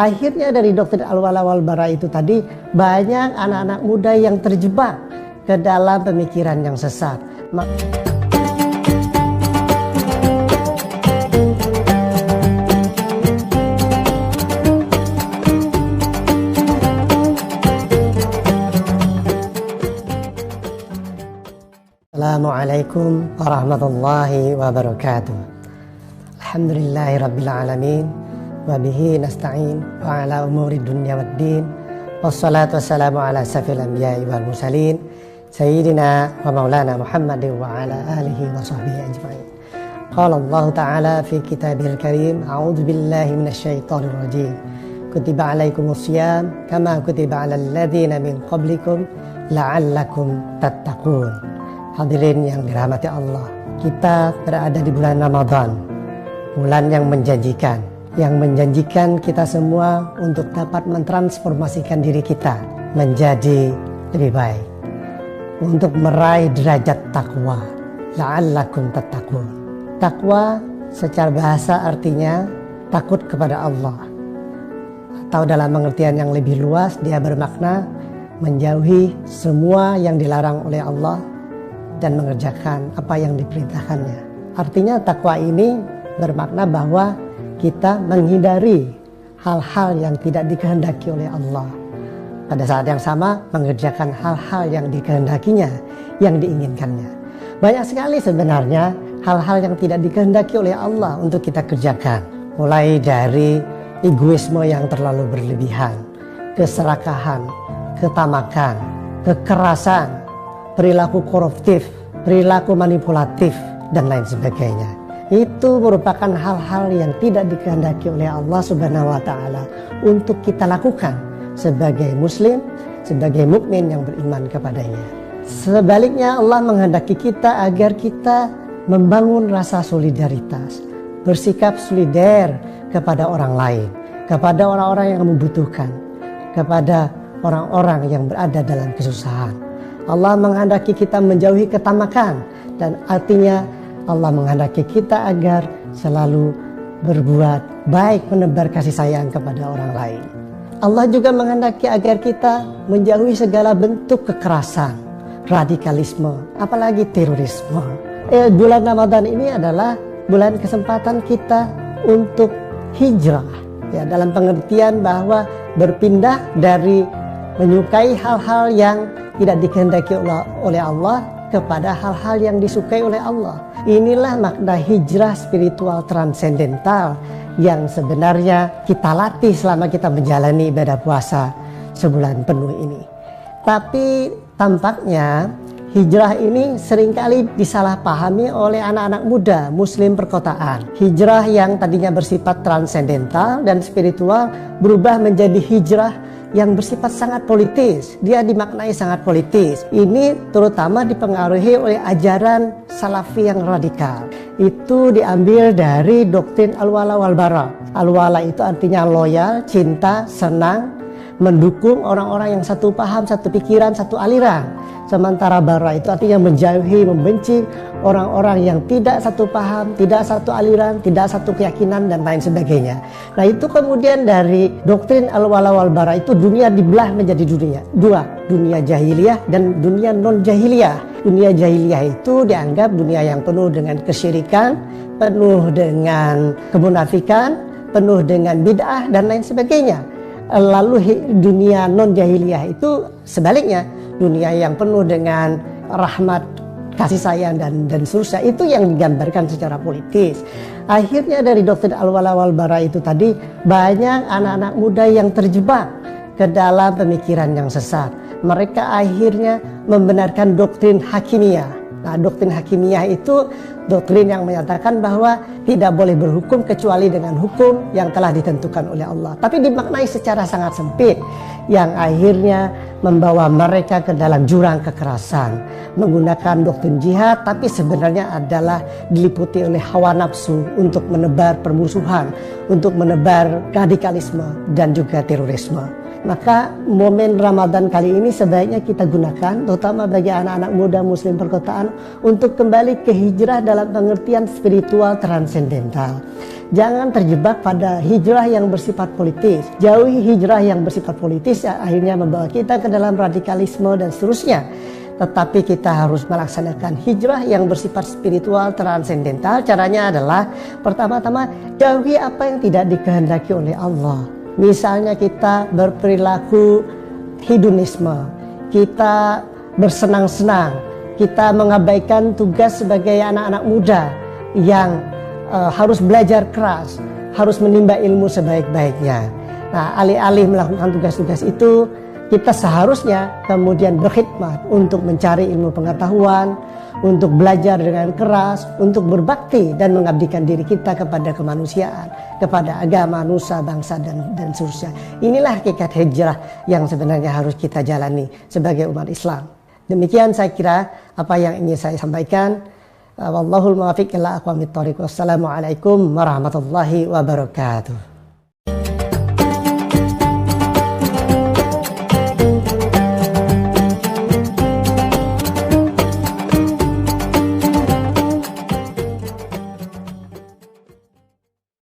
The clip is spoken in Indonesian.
Akhirnya dari doktrin al-wala wal bara itu tadi, banyak anak-anak muda yang terjebak ke dalam pemikiran yang sesat. Assalamualaikum warahmatullahi wabarakatuh. Alhamdulillahi rabbil alamin. Wabihi nasta'in wa ala umuri dunya waddin. Wassalatu wassalamu ala safil anbiya'i wal mursalin Sayyidina wa maulana Muhammadin wa ala alihi wa sahbihi ajma'in. Qala Allah ta'ala fi kitabihil karim, a'udzu billahi minasyaitonir rajim. Kutiba alaikumus syiyam kama kutiba alal ladzina min qablikum la'allakum tattaqun. Hadirin yang dirahmati Allah, kita berada di bulan Ramadan, bulan yang menjanjikan kita semua untuk dapat mentransformasikan diri kita menjadi lebih baik, untuk meraih derajat takwa. La'allakum tattaqun. Takwa secara bahasa artinya takut kepada Allah, atau dalam pengertian yang lebih luas dia bermakna menjauhi semua yang dilarang oleh Allah dan mengerjakan apa yang diperintahkannya. Artinya takwa ini bermakna bahwa kita menghindari hal-hal yang tidak dikehendaki oleh Allah. Pada saat yang sama mengerjakan hal-hal yang dikehendakinya, yang diinginkannya. Banyak sekali sebenarnya hal-hal yang tidak dikehendaki oleh Allah untuk kita kerjakan. Mulai dari egoisme yang terlalu berlebihan, keserakahan, ketamakan, kekerasan, perilaku koruptif, perilaku manipulatif, dan lain sebagainya. Itu merupakan hal-hal yang tidak dikehendaki oleh Allah Subhanahu wa Ta'ala untuk kita lakukan sebagai Muslim, sebagai mukmin yang beriman kepadanya. Sebaliknya, Allah menghendaki kita agar kita membangun rasa solidaritas, bersikap solider kepada orang lain, kepada orang-orang yang membutuhkan, kepada orang-orang yang berada dalam kesusahan. Allah menghendaki kita menjauhi ketamakan, dan artinya Allah menghendaki kita agar selalu berbuat baik, menebar kasih sayang kepada orang lain. Allah juga menghendaki agar kita menjauhi segala bentuk kekerasan, radikalisme, apalagi terorisme. Bulan Ramadan ini adalah bulan kesempatan kita untuk hijrah, ya, dalam pengertian bahwa berpindah dari menyukai hal-hal yang tidak dikehendaki oleh Allah kepada hal-hal yang disukai oleh Allah. Inilah makna hijrah spiritual transendental yang sebenarnya kita latih selama kita menjalani ibadah puasa sebulan penuh ini. Tapi tampaknya hijrah ini seringkali disalahpahami oleh anak-anak muda Muslim perkotaan. Hijrah yang tadinya bersifat transendental dan spiritual berubah menjadi hijrah yang bersifat sangat politis. Dia dimaknai sangat politis. Ini terutama dipengaruhi oleh ajaran salafi yang radikal. Itu diambil dari doktrin al-wala wal bara. Al-wala itu artinya loyal, cinta, senang, mendukung orang-orang yang satu paham, satu pikiran, satu aliran. Sementara bara itu artinya menjauhi, membenci orang-orang yang tidak satu paham, tidak satu aliran, tidak satu keyakinan, dan lain sebagainya. Nah, itu kemudian dari doktrin al-wala wal bara itu dunia dibelah menjadi dua, dunia jahiliyah dan dunia non-jahiliyah. Dunia jahiliyah itu dianggap dunia yang penuh dengan kesyirikan, penuh dengan kemunafikan, penuh dengan bid'ah, dan lain sebagainya. Lalu dunia non-jahiliyah itu sebaliknya, dunia yang penuh dengan rahmat, kasih sayang, dan seterusnya. Itu yang digambarkan secara politis. Akhirnya dari doktrin al-wala wal bara itu tadi, banyak anak-anak muda yang terjebak ke dalam pemikiran yang sesat. Mereka akhirnya membenarkan doktrin hakimiyah. Nah, doktrin hakimiyah itu doktrin yang menyatakan bahwa tidak boleh berhukum kecuali dengan hukum yang telah ditentukan oleh Allah. Tapi dimaknai secara sangat sempit, yang akhirnya membawa mereka ke dalam jurang kekerasan. Menggunakan doktrin jihad, tapi sebenarnya adalah diliputi oleh hawa nafsu untuk menebar permusuhan, untuk menebar radikalisme dan juga terorisme. Maka momen Ramadan kali ini sebaiknya kita gunakan, terutama bagi anak-anak muda Muslim perkotaan, untuk kembali ke hijrah dalam pengertian spiritual transendental. Jangan terjebak pada hijrah yang bersifat politis. Jauhi hijrah yang bersifat politis akhirnya membawa kita ke dalam radikalisme dan seterusnya. Tetapi kita harus melaksanakan hijrah yang bersifat spiritual transendental. Caranya adalah pertama-tama jauhi apa yang tidak dikehendaki oleh Allah. Misalnya kita berperilaku hedonisme, kita bersenang-senang, kita mengabaikan tugas sebagai anak-anak muda yang harus belajar keras, harus menimba ilmu sebaik-baiknya. Nah, alih-alih melakukan tugas-tugas itu, kita seharusnya kemudian berkhidmat untuk mencari ilmu pengetahuan, untuk belajar dengan keras, untuk berbakti dan mengabdikan diri kita kepada kemanusiaan, kepada agama, nusa, bangsa, dan seterusnya. Inilah hakikat hijrah yang sebenarnya harus kita jalani sebagai umat Islam. Demikian saya kira apa yang ingin saya sampaikan. Wallahul muwaffiq ila aqwamit thoriq. Wassalamualaikum warahmatullahi wabarakatuh.